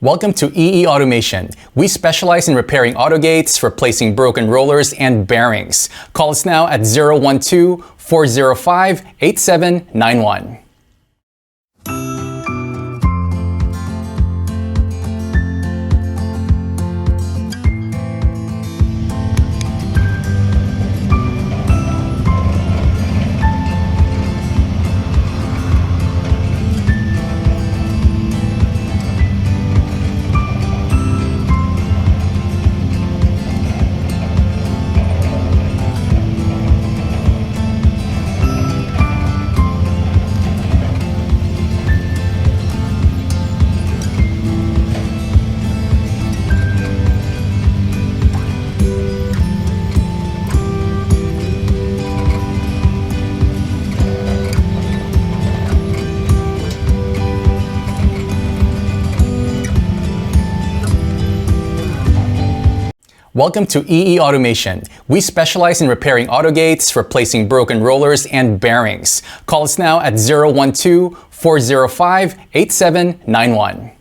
Welcome to EE Automation. We specialize in repairing autogates, replacing broken rollers, and bearings. Call us now at 012-405-8791. Welcome to EE Automation. We specialize in repairing autogates, replacing broken rollers, and bearings. Call us now at 012-405-8791.